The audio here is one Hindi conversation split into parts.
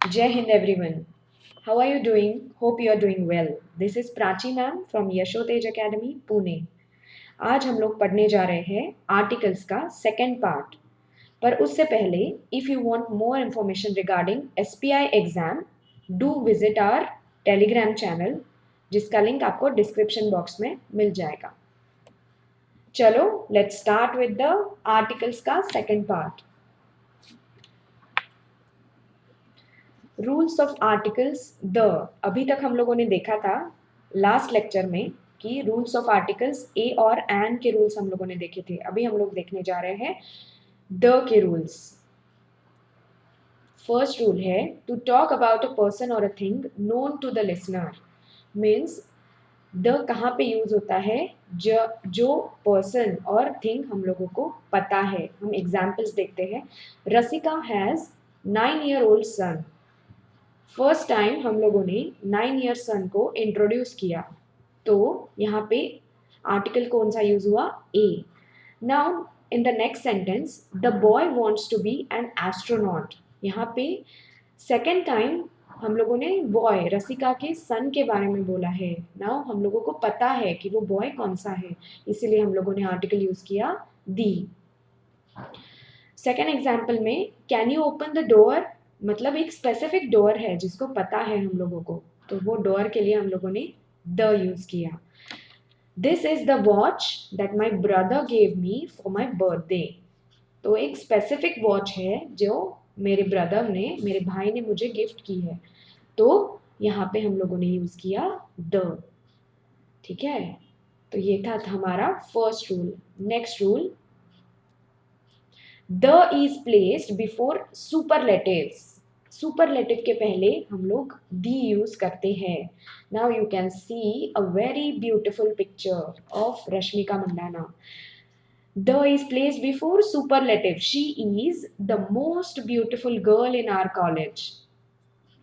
Jai Hind everyone. How are you doing? Hope you are doing well. This is Prachi ma'am from Yashotej Academy, Pune. आज हम लोग पढ़ने जा रहे हैं आर्टिकल्स का सेकेंड पार्ट। पर उससे पहले if you want more information regarding SPI exam do visit our Telegram channel जिसका लिंक आपको डिस्क्रिप्शन बॉक्स में मिल जाएगा। चलो let's start with the articles का second part. Rules of articles the अभी तक हम लोगों ने देखा था लास्ट लेक्चर में कि रूल्स ऑफ आर्टिकल्स ए और एन के रूल्स हम लोगों ने देखे थे। अभी हम लोग देखने जा रहे हैं द के रूल्स। फर्स्ट रूल है to talk about a person और a thing known to the listener. Means the कहाँ पे यूज होता है? जो पर्सन और थिंग हम लोगों को पता है। हम एग्जाम्पल्स देखते हैं। Rasika has 9 year old son. First time हम लोगों ने 9 year सन को इंट्रोड्यूस किया तो यहाँ पे आर्टिकल कौन सा यूज हुआ? A. Now in the next sentence the boy wants to be an astronaut. यहाँ पे सेकेंड टाइम हम लोगों ने बॉय रसिका के सन के बारे में बोला है। नाउ हम लोगों को पता है कि वो बॉय कौन सा है, इसीलिए हम लोगों ने आर्टिकल यूज किया दी। सेकेंड एग्जाम्पल में can you open the door, मतलब एक स्पेसिफिक डोर है जिसको पता है हम लोगों को, तो वो डोर के लिए हम लोगों ने द यूज किया। This is the watch that my brother gave me for my birthday. तो एक स्पेसिफिक वॉच है जो मेरे ब्रदर ने, मेरे भाई ने मुझे गिफ्ट की है, तो यहाँ पे हम लोगों ने यूज किया द। ठीक है, तो ये था हमारा first rule. Next rule, the is placed before superlatives. Superlative के पहले हम लोग दी यूज करते हैं। Now you can see a very beautiful picture of Rashmika Mandanna. The is placed before superlative, she is the most beautiful girl in our college.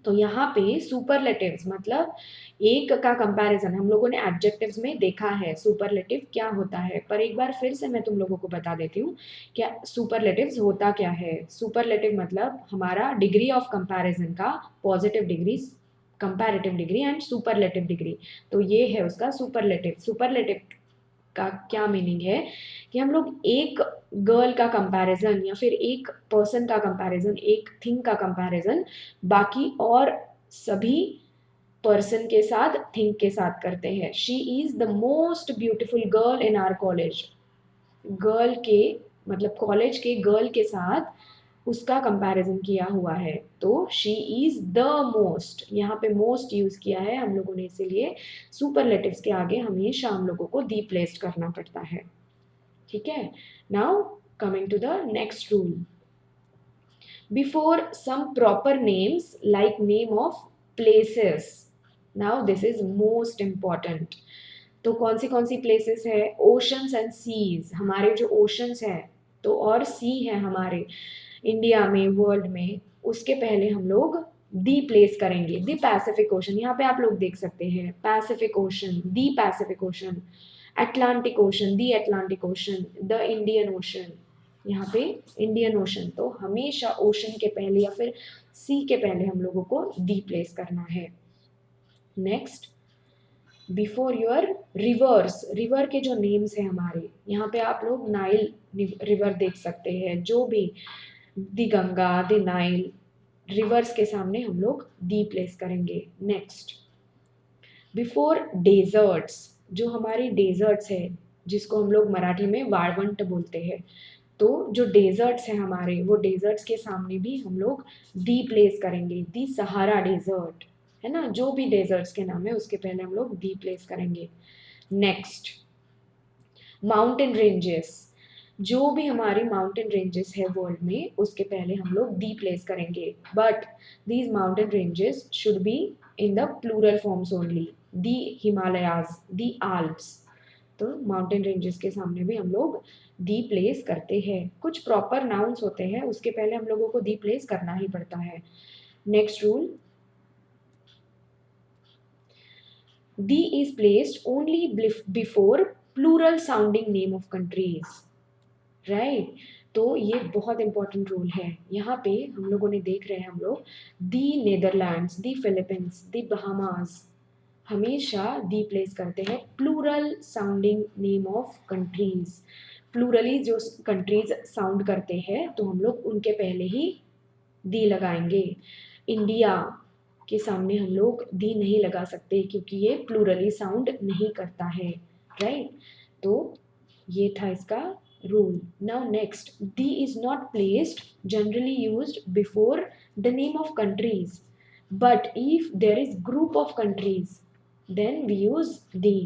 तो यहाँ पे सुपरलेटिव्स मतलब एक का कंपैरिजन हम लोगों ने एडजेक्टिव्स में देखा है सुपरलेटिव क्या होता है, पर एक बार फिर से मैं तुम लोगों को बता देती हूँ क्या सुपरलेटिव्स होता क्या है। सुपरलेटिव मतलब हमारा डिग्री ऑफ कंपैरिजन का positive degree, comparative degree and superlative degree. तो ये है उसका सुपरलेटिव। सुपरलेटिव का क्या मीनिंग है कि हम लोग एक गर्ल का कंपैरिजन या फिर एक पर्सन का कंपैरिजन, एक थिंग का कंपैरिजन बाकी और सभी पर्सन के साथ, थिंग के साथ करते हैं। She is the most beautiful girl in our college. Girl के मतलब कॉलेज के गर्ल के साथ उसका कंपैरिजन किया हुआ है, तो शी इज द मोस्ट। यहाँ पे मोस्ट यूज किया है हम लोगों ने, इसीलिए सुपरलेटिव्स के आगे हमेशा हम लोगों को दी प्लेस्ड करना पड़ता है। ठीक है, now coming to the next rule, before some proper names like name of places. Now this is most important. तो कौन सी प्लेसेस है? Oceans and seas. हमारे जो ओशंस हैं तो और सी है हमारे इंडिया में, वर्ल्ड में, उसके पहले हम लोग दी प्लेस करेंगे। दी पैसिफिक ओशन, यहाँ पे आप लोग देख सकते हैं Pacific ocean, the Pacific ocean, Atlantic ocean, the Atlantic ocean, the Indian ocean. यहाँ पे इंडियन ओशन, तो हमेशा ओशन के पहले या फिर सी के पहले हम लोगों को दी प्लेस करना है। Next, before your reverse. River के जो नेम्स हैं हमारे, यहाँ पे आप लोग नाइल रिवर देख सकते हैं, जो भी the Ganga, the Nile, rivers के सामने हम लोग दी प्लेस करेंगे। Next, before deserts. जो हमारे डेजर्ट्स है जिसको हम लोग मराठी में वाळवंट बोलते हैं, तो जो डेजर्ट्स हैं हमारे, वो डेजर्ट्स के सामने भी हम लोग दी प्लेस करेंगे। दी सहारा डेजर्ट है ना, जो भी डेजर्ट्स के नाम है उसके पहले हम लोग दी प्लेस करेंगे। Next, mountain ranges. जो भी हमारी माउंटेन रेंजेस है वर्ल्ड में उसके पहले हम लोग दी प्लेस करेंगे, but these mountain ranges should be in the plural forms only. The Himalayas, the Alps, तो माउंटेन रेंजेस के सामने भी हम लोग दी प्लेस करते हैं। कुछ प्रॉपर नाउन्स होते हैं उसके पहले हम लोगों को दी प्लेस करना ही पड़ता है। Next rule, the is placed only before plural sounding name of countries. Right, तो ये बहुत इंपॉर्टेंट रूल है। यहाँ पे हम लोगों ने देख रहे हैं हम लोग the Netherlands, the Philippines, the Bahamas, हमेशा दी प्लेस करते हैं plural sounding name of countries. Plurally जो कंट्रीज साउंड करते हैं तो हम लोग उनके पहले ही दी लगाएंगे। इंडिया के सामने हम लोग दी नहीं लगा सकते क्योंकि ये प्लूरली साउंड नहीं करता है, राइट। तो ये था इसका rule. Now next, the is not placed generally used before the name of countries, but if there is group of countries then we use the।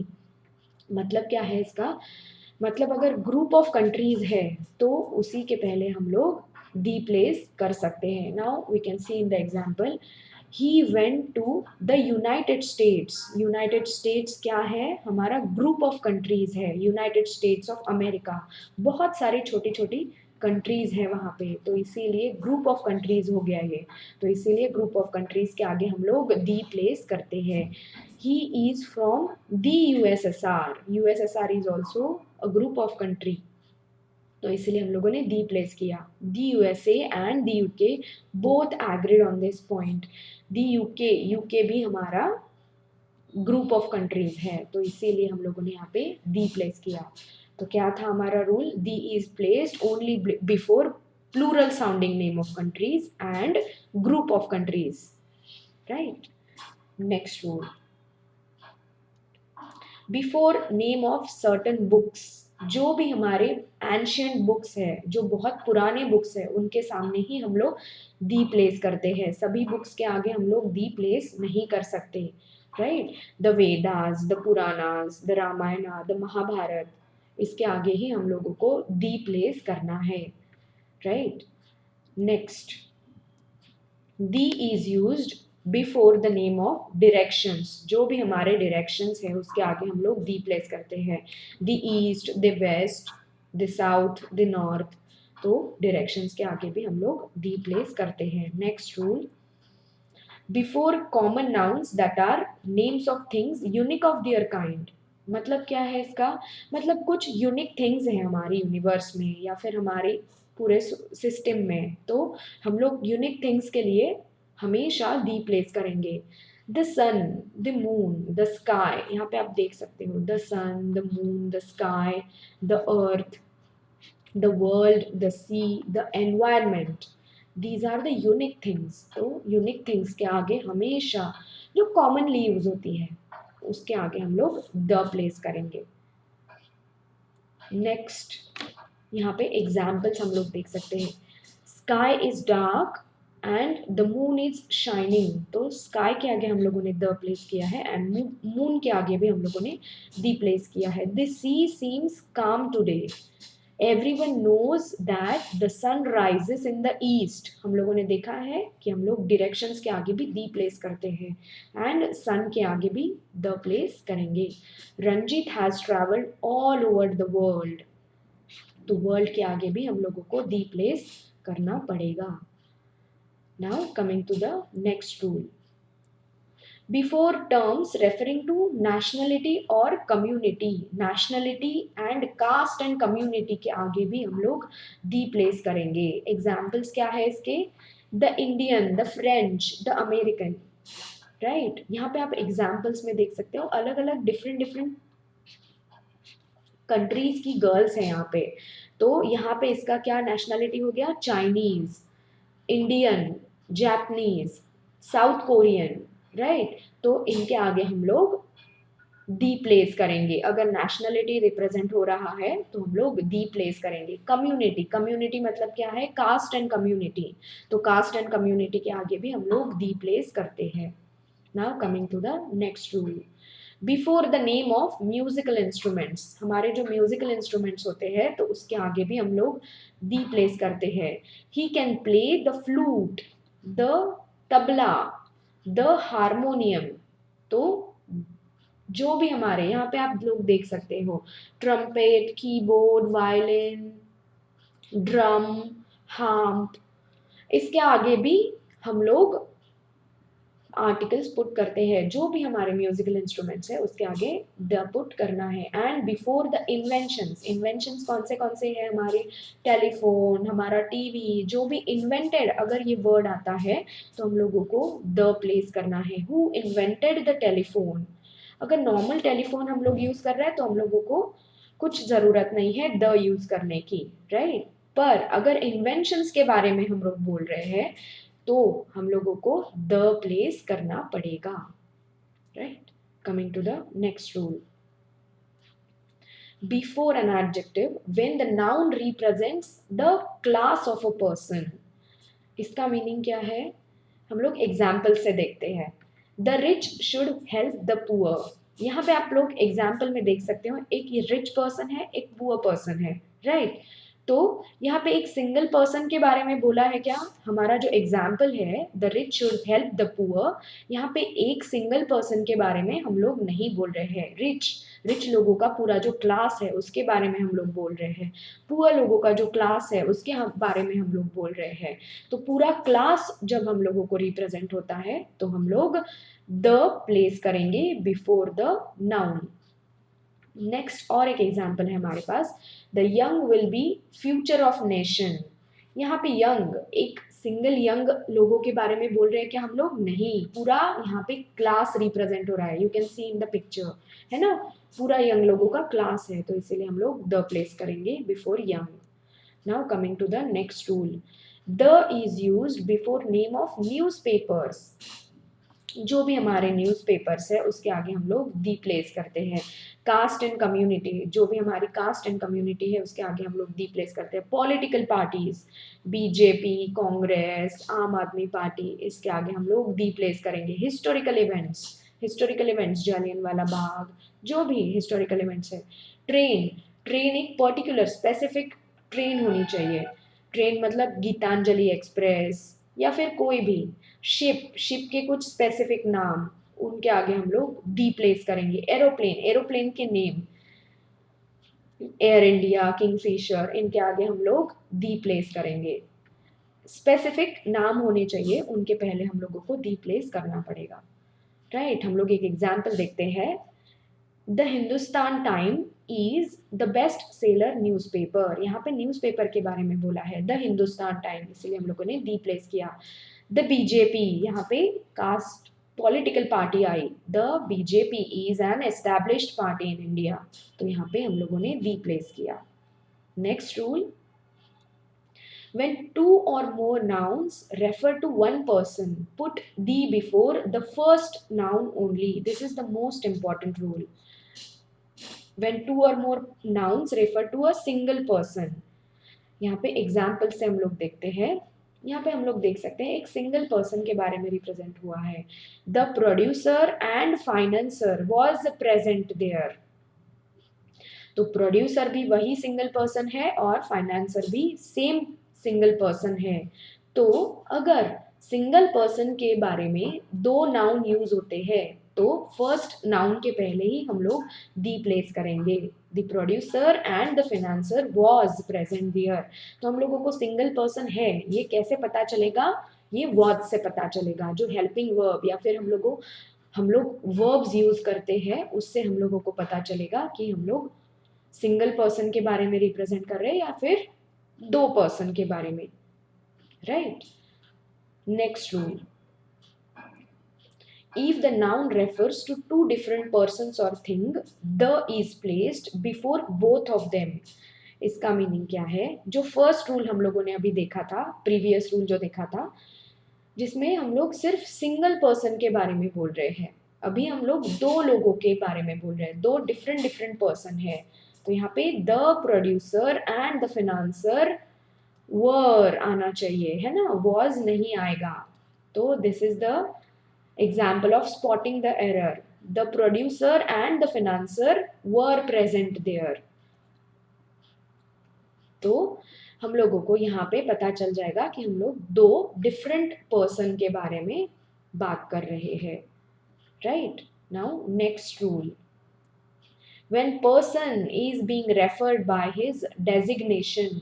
मतलब क्या है इसका, मतलब अगर ग्रुप ऑफ कंट्रीज है तो उसी के पहले हम लोग दी प्लेस कर सकते हैं। Now we can see in the example, he went to the United States. United States क्या है, हमारा ग्रुप ऑफ कंट्रीज है। यूनाइटेड स्टेट्स ऑफ अमेरिका, बहुत सारी छोटी छोटी कंट्रीज है वहाँ पे, तो इसीलिए ग्रुप ऑफ कंट्रीज हो गया ये। तो इसीलिए ग्रुप ऑफ कंट्रीज के आगे हम लोग दी प्लेस करते हैं। He is from the USSR, USSR is also a group of country, तो इसलिए हम लोगों ने दी प्लेस किया। The USA and the UK both agreed on this point. The UK, UK भी हमारा ग्रुप ऑफ कंट्रीज है, तो इसीलिए हम लोगों ने यहाँ पे दी प्लेस किया। तो क्या था हमारा rule, the is placed only before plural sounding name of countries and group of countries, right. Next rule, before name of certain books. जो भी हमारे एंशियंट बुक्स है, जो बहुत पुराने बुक्स है, उनके सामने ही हम लोग दी प्लेस करते हैं। सभी बुक्स के आगे हम लोग दी प्लेस नहीं कर सकते, right. The Vedas, the Puranas, the Ramayana, the Mahabharat, इसके आगे ही हम लोगों को दी प्लेस करना है, right. Next, the is used before the name of directions. जो भी हमारे डायरेक्शंस है उसके आगे हम लोग दी प्लेस करते हैं। The east, the west, the south, the north, तो डायरेक्शंस के आगे भी हम लोग दी प्लेस करते हैं। Next rule, before common nouns that are names of things unique of their kind. मतलब क्या है इसका, मतलब कुछ यूनिक थिंग्स हैं हमारी यूनिवर्स में या फिर हमारे पूरे सिस्टम में, तो हम लोग यूनिक थिंग्स के लिए हमेशा दी प्लेस करेंगे। The sun, the moon, the sky, यहाँ पे आप देख सकते हो the sun, the moon, the sky, the earth, the world, the sea, the environment, these are the unique things. तो यूनिक थिंग्स के आगे हमेशा जो कॉमनली यूज होती है उसके आगे हम लोग द प्लेस करेंगे। नेक्स्ट, यहाँ पे एग्जाम्पल्स हम लोग देख सकते हैं। Sky is dark and the moon is shining, तो स्काई के आगे हम लोगों ने द प्लेस किया है एंड मून के आगे भी हम लोगों ने दी प्लेस किया है। The sea seems calm today, everyone knows that the sun rises in the east. हम लोगों ने देखा है कि हम लोग डायरेक्शंस के आगे भी दी प्लेस करते हैं एंड सन के आगे भी द प्लेस करेंगे। Ranjit has travelled all over the world, तो वर्ल्ड के आगे भी हम लोगों को दी प्लेस करना पड़ेगा। Now coming to the next rule, before terms referring to nationality और community. Nationality and caste and community के आगे भी हम लोग दी प्लेस करेंगे। एग्जाम्पल्स क्या है इसके, the Indian, the French, the American, right. यहाँ पे आप एग्जाम्पल्स में देख सकते हो अलग अलग डिफरेंट डिफरेंट कंट्रीज की गर्ल्स हैं यहाँ पे। तो यहाँ पे इसका क्या नेशनलिटी हो गया, Chinese, Indian, Japanese, south Korean, right. तो इनके आगे हम लोग दी प्लेस करेंगे। अगर नेशनलिटी रिप्रेजेंट हो रहा है तो हम लोग दी प्लेस करेंगे। कम्युनिटी, कम्युनिटी मतलब क्या है, कास्ट एंड कम्युनिटी, तो कास्ट एंड कम्युनिटी के आगे भी हम लोग दी प्लेस करते हैं। Now coming to the next rule, before the name of musical instruments. हमारे जो म्यूजिकल इंस्ट्रूमेंट्स होते हैं तो उसके आगे भी हम लोग दी प्लेस करते हैं। He can play the flute, the tabla, the harmonium, तो जो भी हमारे यहाँ पे आप लोग देख सकते हो trumpet, keyboard, violin, drum, harp, इसके आगे भी हम लोग आर्टिकल्स पुट करते हैं, जो भी हमारे म्यूजिकल इंस्ट्रूमेंट्स है उसके आगे द पुट करना है। And before the inventions, inventions कौन से हैं हमारे, टेलीफोन, हमारा टीवी, जो भी इन्वेंटेड अगर ये वर्ड आता है तो हम लोगों को द प्लेस करना है। हु इन्वेंटेड द टेलीफोन, अगर नॉर्मल टेलीफोन हम लोग यूज कर रहे हैं तो हम लोगों को कुछ ज़रूरत नहीं है द यूज करने की, राइट। पर अगर इन्वेंशंस के बारे में हम लोग बोल रहे हैं तो हम लोगों को द प्लेस करना पड़ेगा, right. Coming to the next rule, before an adjective when the noun represents the class of a person. इसका मीनिंग क्या है, हम लोग एग्जाम्पल से देखते हैं। The rich should help the poor, यहाँ पे आप लोग एग्जाम्पल में देख सकते हो, एक ये रिच पर्सन है, एक पुअर पर्सन है, राइट। तो यहाँ पे एक सिंगल पर्सन के बारे में बोला है क्या, हमारा जो एग्जाम्पल है the rich should help the poor, यहाँ पे एक सिंगल पर्सन के बारे में हम लोग नहीं बोल रहे हैं। रिच लोगों का पूरा जो क्लास है उसके बारे में हम लोग बोल रहे हैं, पुअर लोगों का जो क्लास है उसके बारे में हम लोग बोल रहे हैं। तो पूरा क्लास जब हम लोगों को रिप्रेजेंट होता है तो हम लोग द प्लेस करेंगे बिफोर द नाउन। नेक्स्ट और एक एग्जाम्पल है हमारे पास, the young will be future of nation. यहाँ पे यंग, एक सिंगल यंग लोगों के बारे में बोल रहे हैं क्या हम लोग, नहीं, पूरा यहाँ पे क्लास रिप्रेजेंट हो रहा है, you can see in the picture, है ना, पूरा यंग लोगों का क्लास है, तो इसीलिए हम लोग द प्लेस करेंगे before young. Now coming to the next rule, the is used before name of newspapers। जो भी हमारे न्यूज़पेपर्स है उसके आगे हम लोग दी प्लेस करते हैं। कास्ट एंड कम्युनिटी, जो भी हमारी कास्ट एंड कम्युनिटी है उसके आगे हम लोग दी प्लेस करते हैं। पॉलिटिकल पार्टीज, बीजेपी, कांग्रेस, आम आदमी पार्टी, इसके आगे हम लोग दी प्लेस करेंगे। हिस्टोरिकल इवेंट्स जालियनवाला बाग, जो भी हिस्टोरिकल इवेंट्स है। ट्रेन एक पर्टिकुलर स्पेसिफिक ट्रेन होनी चाहिए, ट्रेन मतलब गीतांजलि एक्सप्रेस या फिर कोई भी। शिप के कुछ स्पेसिफिक नाम, उनके आगे हम लोग दी प्लेस करेंगे। एरोप्लेन के नेम, एयर इंडिया, किंगफिशर, इनके आगे हम लोग दी प्लेस करेंगे। स्पेसिफिक नाम होने चाहिए, उनके पहले हम लोगों को दी प्लेस करना पड़ेगा, राइट। हम लोग एक एग्जाम्पल देखते हैं, the Hindustan time is the best seller newspaper. यहाँ पे न्यूज़पेपर के बारे में बोला है द हिंदुस्तान टाइम, इसीलिए हम लोगों ने दी प्लेस किया। द बीजेपी, यहाँ पे कास्ट पॉलिटिकल पार्टी आई, the BJP is an established party in India, तो यहाँ पे हम लोगों ने दी प्लेस किया। Next rule, when two or more nouns refer to one person, put the before the first noun only. This is the most important rule. When two or more nouns refer to a single person, यहाँ पे एग्जाम्पल से हम लोग देखते हैं। यहाँ पे हम लोग देख सकते हैं एक सिंगल पर्सन के बारे में रिप्रेजेंट हुआ है, the producer and financer was present there. तो प्रोड्यूसर भी वही सिंगल पर्सन है और फाइनेंसर भी सेम सिंगल पर्सन है। तो अगर सिंगल पर्सन के बारे में दो नाउन यूज होते हैं तो फर्स्ट नाउन के पहले ही हम लोग दी प्लेस करेंगे। The producer and the financer was present there, तो हम लोगों को सिंगल पर्सन है ये कैसे पता चलेगा, ये वाज से पता चलेगा, जो हेल्पिंग वर्ब या फिर हम लोग वर्ब्स यूज करते हैं उससे हम लोगों को पता चलेगा कि हम लोग सिंगल पर्सन के बारे में रिप्रेजेंट कर रहे हैं या फिर दो पर्सन के बारे में, right. Next rule, if the noun refers to two different persons or thing, the is placed before both of them। इसका मीनिंग क्या है, जो फर्स्ट रूल हम लोगों ने अभी देखा था, प्रीवियस रूल जो देखा था जिसमें हम लोग सिर्फ सिंगल पर्सन के बारे में बोल रहे हैं, अभी हम लोग दो लोगों के बारे में बोल रहे हैं, दो डिफरेंट पर्सन है। तो यहाँ पे the producer and the financer were आना चाहिए, है ना, वॉज नहीं आएगा। तो this is the example of spotting the error, the producer and the financier were present there। तो हम लोगों को यहाँ पे पता चल जाएगा कि हम लोग दो डिफरेंट पर्सन के बारे में बात कर रहे हैं, right. Now next rule, when person is being referred by his designation,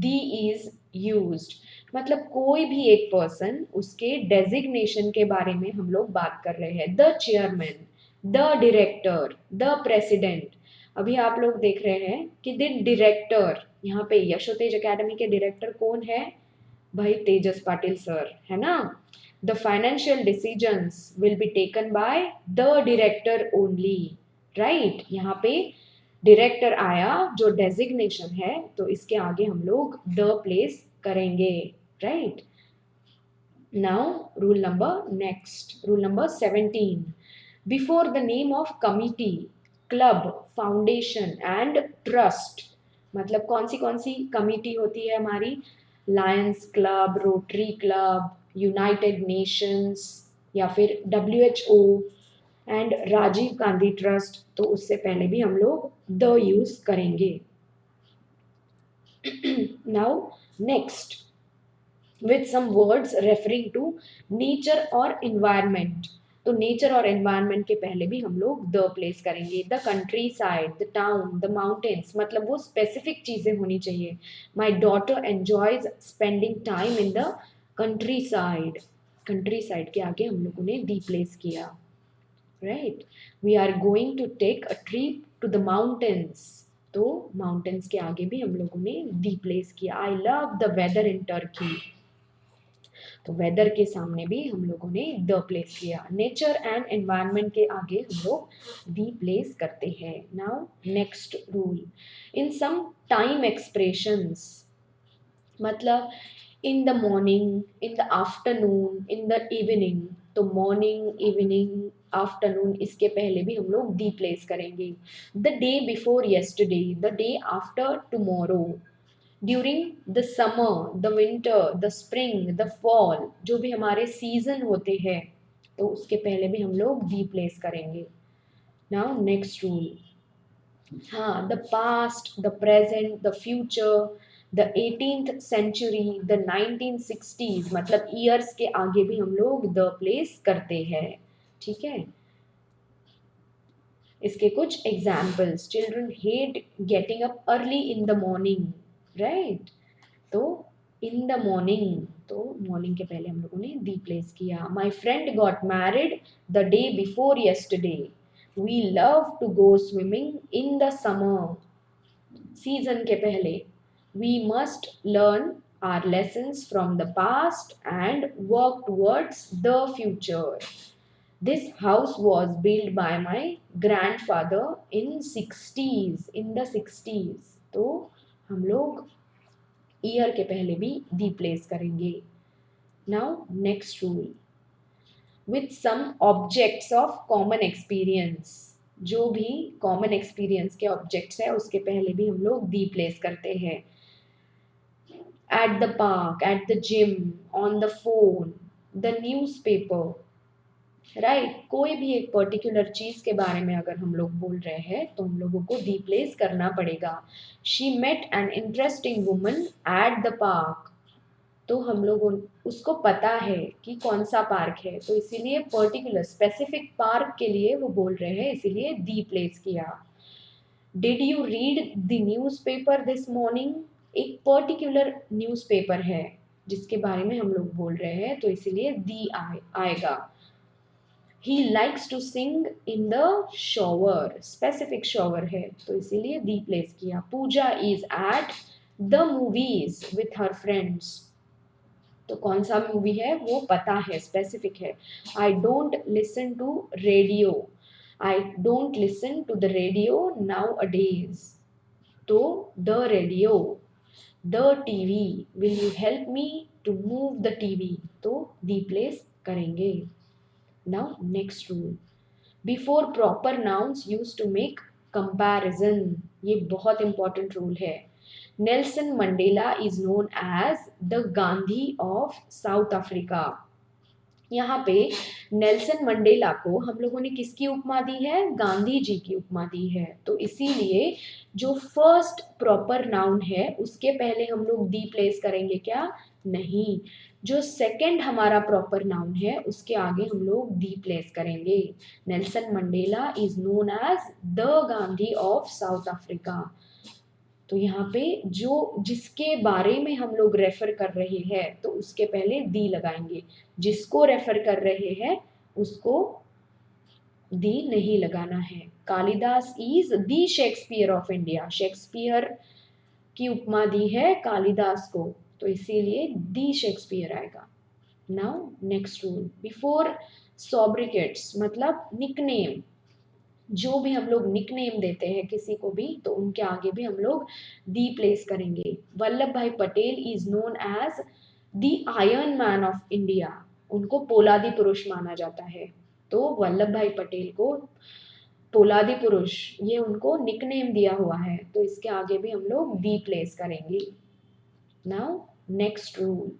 the is used। मतलब कोई भी एक पर्सन, उसके डेजिग्नेशन के बारे में हम लोग बात कर रहे हैं। The chairman, the director, the president. अभी आप लोग देख रहे हैं कि द डायरेक्टर, यहाँ पे यशोतेज एकेडमी के डायरेक्टर कौन है? भाई तेजस पाटिल सर, है ना। The financial decisions will be taken by the director only, right. यहाँ पे डायरेक्टर आया जो डेजिग्नेशन है, तो इसके आगे हम लोग द प्लेस करेंगे, right. Now rule number 17, before the name of committee, club, foundation and trust. मतलब कौन सी कमिटी होती है हमारी? Lions Club, Rotary Club, United Nations, या फिर WHO and Rajiv Gandhi trust. तो उससे पहले भी हम लोग द यूज करेंगे। Now next, with some words referring to nature और environment। तो नेचर और एनवायरनमेंट के पहले भी हम लोग द प्लेस करेंगे। The countryside, the town, the mountains, मतलब वो स्पेसिफिक चीजें होनी चाहिए। My daughter enjoys spending time in the countryside. Countryside के आगे हम लोगों ने डी प्लेस किया, right. We are going to take a trip to the mountains. तो माउंटेन्स के आगे भी हम लोगों ने डी प्लेस किया। I love the weather in Turkey. तो वेदर के सामने भी हम लोगों ने द प्लेस किया। नेचर एंड एनवायरनमेंट के आगे हम लोग दी प्लेस करते हैं। नाउ नेक्स्ट रूल, इन सम टाइम एक्सप्रेशंस, मतलब इन the morning, in the afternoon, in the evening. तो मॉर्निंग, इवनिंग, आफ्टरनून, इसके पहले भी हम लोग दी प्लेस करेंगे। The day before yesterday, the day after tomorrow, during the summer, the winter, the spring, the fall, जो भी हमारे सीजन होते हैं, तो उसके पहले भी हम लोग दी प्लेस करेंगे। नाउ नेक्स्ट रूल, हाँ, the past, the present, the future, the 18th century, the 1960s, मतलब ईयर्स के आगे भी हम लोग द प्लेस करते हैं, ठीक है। इसके कुछ examples, children hate getting up early in the morning, right. तो इन द मॉर्निंग, तो मॉर्निंग के पहले हम लोगों ने दी प्लेस किया। My friend got married the day before yesterday, we love to go swimming in the summer, season के पहले। We must learn our lessons from the past and work towards the future. This house was built by my grandfather in 60s, in the 60s। तो हम लोग ईयर के पहले भी दी प्लेस करेंगे। Now next rule, with some objects of common experience, जो भी कॉमन एक्सपीरियंस के ऑब्जेक्ट्स है उसके पहले भी हम लोग दी प्लेस करते हैं। Eight the park, at the gym, on the phone, the newspaper, right. कोई भी एक पर्टिकुलर चीज के बारे में अगर हम लोग बोल रहे हैं तो हम लोगों को दी प्लेस करना पड़ेगा। She met an interesting woman at the park, तो हम लोगों, उसको पता है कि कौन सा पार्क है, तो इसीलिए पर्टिकुलर स्पेसिफिक पार्क के लिए वो बोल रहे हैं, इसीलिए दी प्लेस किया। Did you read the newspaper this morning, एक पर्टिकुलर न्यूज़पेपर है जिसके बारे में हम लोग बोल रहे हैं, तो इसीलिए दी आएगा। He likes to sing in the shower, specific shower है, तो इसीलिए दी प्लेस किया। पूजा is at the movies with her friends, तो कौन सा मूवी है वो पता है, स्पेसिफिक है। I don't listen to radio, I don't listen to the radio nowadays, तो the radio, the TV, will you help me to move the TV, तो दी प्लेस करेंगे। Now next rule, before proper nouns used to make comparison, ये बहुत important rule है। Nelson Mandela is known as the Gandhi of south Africa. यहाँ पे नेल्सन मंडेला को हम लोगों ने किसकी उपमा दी है? गांधी जी की उपमा दी है। तो इसीलिए जो फर्स्ट प्रॉपर नाउन है उसके पहले हम लोग दी प्लेस करेंगे क्या? नहीं। जो सेकंड हमारा प्रॉपर नाउन है उसके आगे हम लोग दी प्लेस करेंगे। Nelson Mandela is known as the Gandhi of South Africa. तो यहाँ पे जो जिसके बारे में हम लोग रेफर कर रहे हैं तो उसके पहले दी लगाएंगे, जिसको रेफर कर रहे हैं उसको दी नहीं लगाना है। Kalidas is the Shakespeare of India, Shakespeare की उपमा दी है कालिदास को, तो इसीलिए दी शेक्सपियर आएगा। नाउ नेक्स्ट रूल, बिफोर सॉब्रिकेट्स मतलब निकनेम, जो भी हम लोग निकनेम देते हैं किसी को भी तो उनके आगे भी हम लोग दी प्लेस करेंगे। Vallabh Bhai Patel is known as the iron man of India, उनको पोलादी पुरुष माना जाता है, तो वल्लभ भाई पटेल को पोलादी पुरुष ये उनको निकनेम दिया हुआ है, तो इसके आगे भी हम लोग दी प्लेस करेंगे। नाउ नेक्स्ट रूल,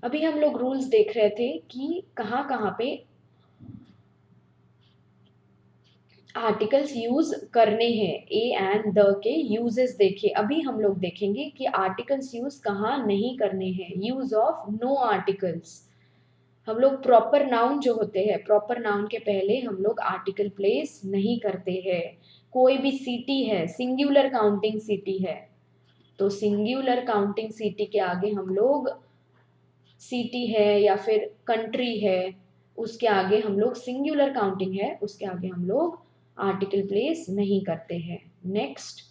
अभी हम लोग रूल्स देख रहे थे कि कहाँ कहाँ पे आर्टिकल्स यूज करने हैं, ए एंड द के यूजेस देखे, अभी हम लोग देखेंगे कि आर्टिकल्स यूज कहाँ नहीं करने हैं। यूज ऑफ नो आर्टिकल्स, हम लोग प्रॉपर नाउन जो होते हैं, प्रॉपर नाउन के पहले हम लोग आर्टिकल प्लेस नहीं करते हैं। कोई भी सिटी है, सिंगुलर काउंटिंग सिटी है, तो सिंगुलर काउंटिंग सिटी के आगे हम लोग, सिटी है या फिर कंट्री है उसके आगे हम लोग, सिंगुलर काउंटिंग है उसके आगे हम लोग आर्टिकल प्लेस नहीं करते हैं। नेक्स्ट,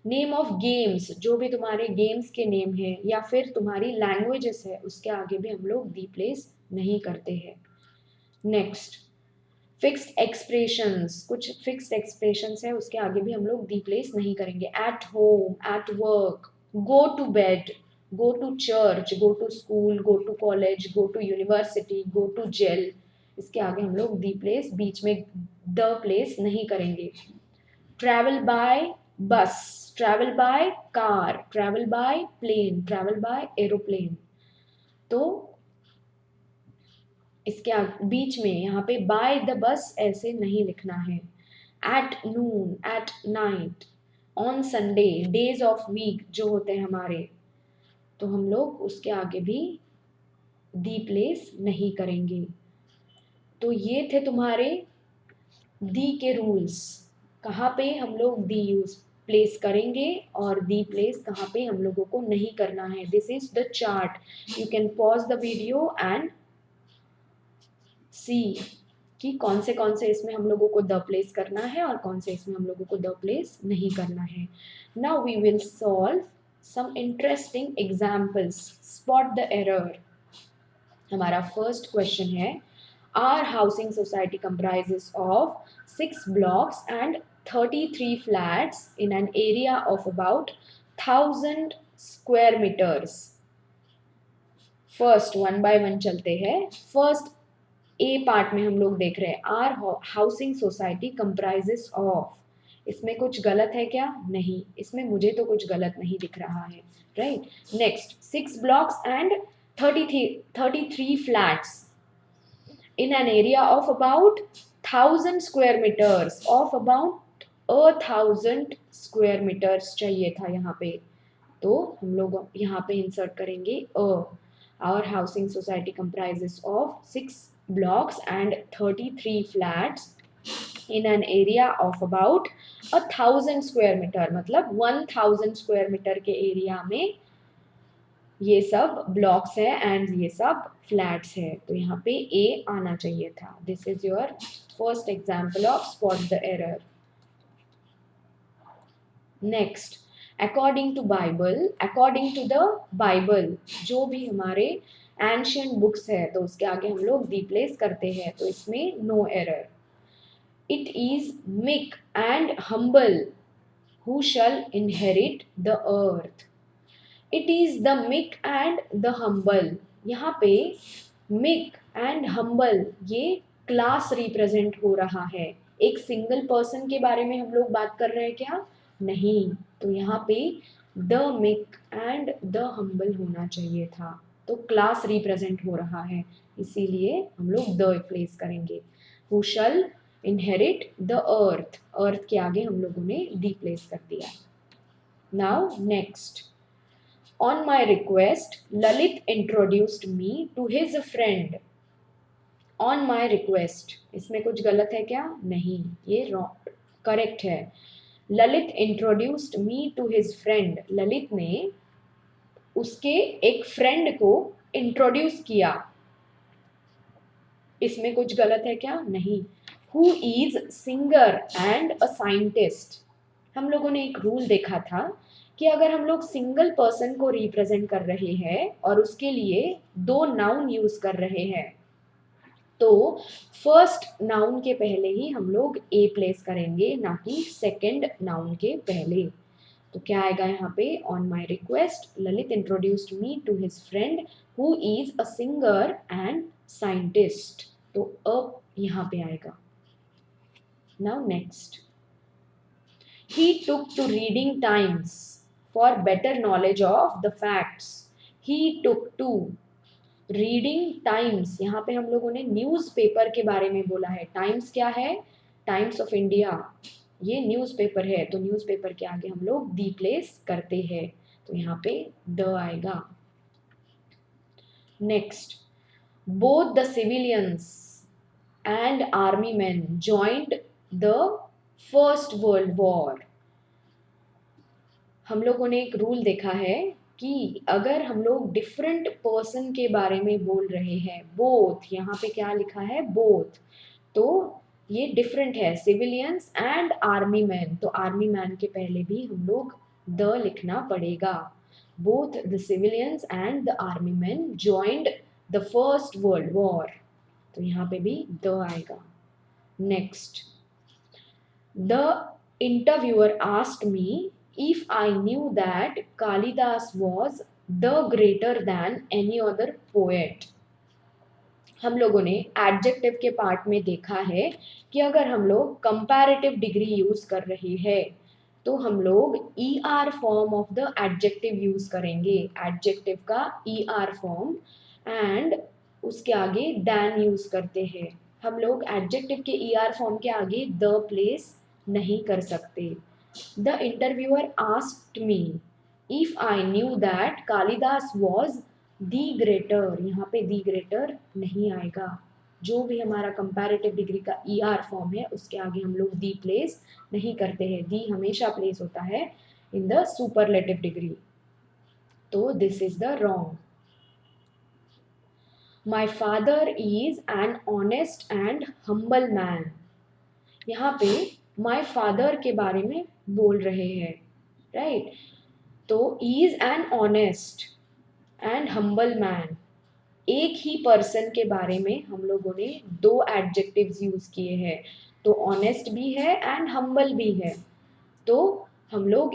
नेम ऑफ गेम्स, जो भी तुम्हारे गेम्स के नेम है या फिर तुम्हारी लैंग्वेजेस है उसके आगे भी हम लोग दी प्लेस नहीं करते हैं। नेक्स्ट, फिक्स्ड एक्सप्रेशंस, कुछ फिक्स्ड एक्सप्रेशंस है उसके आगे भी हम लोग दी प्लेस नहीं करेंगे। At home, at work, go to bed, go to church, go to school, go to college, go to university, go to jail, इसके आगे हम लोग दी प्लेस, बीच में द प्लेस नहीं करेंगे। Travel by bus, travel by car, travel by plane, travel by aeroplane, तो इसके बीच में यहाँ पे बाय द बस ऐसे नहीं लिखना है। At noon, at night, on Sunday, days of week जो होते हैं हमारे, तो हम लोग उसके आगे भी दी प्लेस नहीं करेंगे। तो ये थे तुम्हारे दी के रूल्स, कहाँ पे हम लोग दी यूज प्लेस करेंगे और दी प्लेस कहाँ पे हम लोगों को नहीं करना है। This is the chart, you can pause the video and see कि कौन से इसमें हम लोगों को द प्लेस करना है और कौन से इसमें हम लोगों को द प्लेस नहीं करना है। Now we will solve some interesting examples, spot the error. हमारा फर्स्ट क्वेश्चन है, our housing society comprises of 6 blocks and 33 flats in an area of about 1000 square meters। First one by one चलते हैं। फर्स्ट ए पार्ट में हम लोग देख रहे हैं, our housing society comprises of, इसमें कुछ गलत है क्या? नहीं, इसमें मुझे तो कुछ गलत नहीं दिख रहा है, right. Next, 6 blocks and 33 flats in an area of about 1000 square meters, of about 1000 square meters चाहिए था यहाँ पे, तो हम लोग यहाँ पे इंसर्ट करेंगे अ। Our housing society comprises of 6 blocks and 33 flats in an area of about 1000 square meter, मतलब 1000 square meter के एरिया में ये सब ब्लॉक्स है एंड ये सब फ्लैट्स है, तो यहाँ पे ए आना चाहिए था। This is your first example of spot the error. Next, according to Bible, according to the Bible, जो भी हमारे एंशियंट बुक्स है तो उसके आगे हम लोग दी प्लेस करते हैं, तो इसमें no error. It is meek and humble who shall inherit the earth. It is the meek and the humble, यहाँ पे मिक एंड हम्बल ये क्लास रिप्रेजेंट हो रहा है, एक सिंगल पर्सन के बारे में हम लोग बात कर रहे हैं क्या? नहीं, तो यहाँ पे the meek and the humble होना चाहिए था, तो क्लास रिप्रेजेंट हो रहा है, इसीलिए हम लोग द प्लेस करेंगे। Who shall inherit the earth, earth के आगे हम लोगों ने डी प्लेस कर दिया। Now next, on my request Lalit introduced me to his friend। on my request, इसमें कुछ गलत है क्या? नहीं, ये करेक्ट है। Lalit introduced me to his friend, Lalit ने उसके एक फ्रेंड को इंट्रोड्यूस किया। इसमें कुछ गलत है क्या? नहीं। Who is singer and a scientist, हम लोगों ने एक रूल देखा था कि अगर हम लोग सिंगल पर्सन को रिप्रेजेंट कर रहे हैं और उसके लिए दो नाउन यूज कर रहे हैं तो फर्स्ट नाउन के पहले ही हम लोग ए प्लेस करेंगे, ना कि सेकंड नाउन के पहले। तो क्या आएगा यहाँ पे? On my request Lalit introduced me to his friend who is a singer and scientist, तो अब यहाँ पे आएगा। Now next, he took to reading times for better knowledge of the facts, he took to reading times, यहाँ पे हम लोगों ने न्यूज़पेपर के बारे में बोला है। टाइम्स क्या है? टाइम्स ऑफ इंडिया, ये न्यूज़पेपर है, तो न्यूज़पेपर के आगे हम लोग दी प्लेस करते हैं, तो यहाँ पे द आएगा। Next, both the civilians and army man joined the first world war, हम लोगों ने एक रूल देखा है कि अगर हम लोग डिफरेंट पर्सन के बारे में बोल रहे हैं, बोथ, यहाँ पे क्या लिखा है? बोथ, तो ये डिफरेंट है, सिविलियंस एंड आर्मी मैन, तो आर्मी मैन के पहले भी हम लोग द लिखना पड़ेगा। Both the civilians and the army man joined the first world war, तो यहाँ पे भी द आएगा। Next, the interviewer asked me if I knew that Kalidas was the greater than any other poet, हम लोगों ने एडजेक्टिव के पार्ट में देखा है कि अगर हम लोग कंपैरेटिव डिग्री यूज कर रहे हैं तो हम लोग ER form of the adjective use करेंगे, एडजेक्टिव का ER फॉर्म, एंड उसके आगे दैन यूज करते हैं। हम लोग एडजेक्टिव के ER फॉर्म के आगे द प्लेस नहीं कर सकते। The interviewer asked me if I knew that Kalidas was the greater, यहाँ पे the greater नहीं आएगा, जो भी हमारा कंपैरेटिव डिग्री का ER फॉर्म है उसके आगे हम लोग the प्लेस नहीं करते हैं, the हमेशा प्लेस होता है इन द सुपरलेटिव डिग्री, तो this is the wrong. My father is an honest and humble man, यहाँ पे माई फादर के बारे में बोल रहे हैं, राइट? तो is an honest and humble man, एक ही पर्सन के बारे में हम लोगों ने दो एडजेक्टिव्स यूज किए हैं, तो ऑनेस्ट भी है एंड हम्बल भी है, तो हम लोग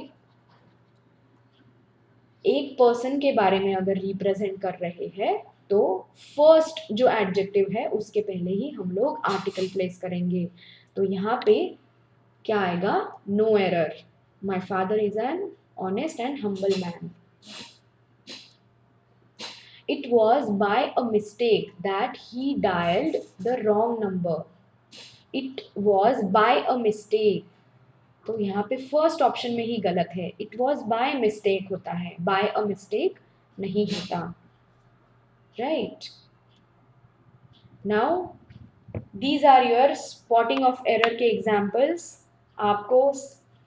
एक पर्सन के बारे में अगर रिप्रेजेंट कर रहे हैं तो फर्स्ट जो एडजेक्टिव है उसके पहले ही हम लोग आर्टिकल प्लेस करेंगे, तो यहाँ पे क्या आएगा? No error, my father is an honest and humble man. It was by a mistake that he dialled the wrong number, it was by a mistake, तो यहाँ पे फर्स्ट ऑप्शन में ही गलत है, इट वॉज बाय मिस्टेक होता है, बाय अ मिस्टेक नहीं होता, right? Now these are your spotting of error के एग्जाम्पल्स। आपको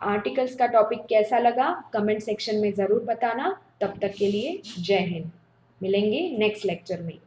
आर्टिकल्स का टॉपिक कैसा लगा कमेंट सेक्शन में ज़रूर बताना। तब तक के लिए जय हिंद, मिलेंगे नेक्स्ट लेक्चर में।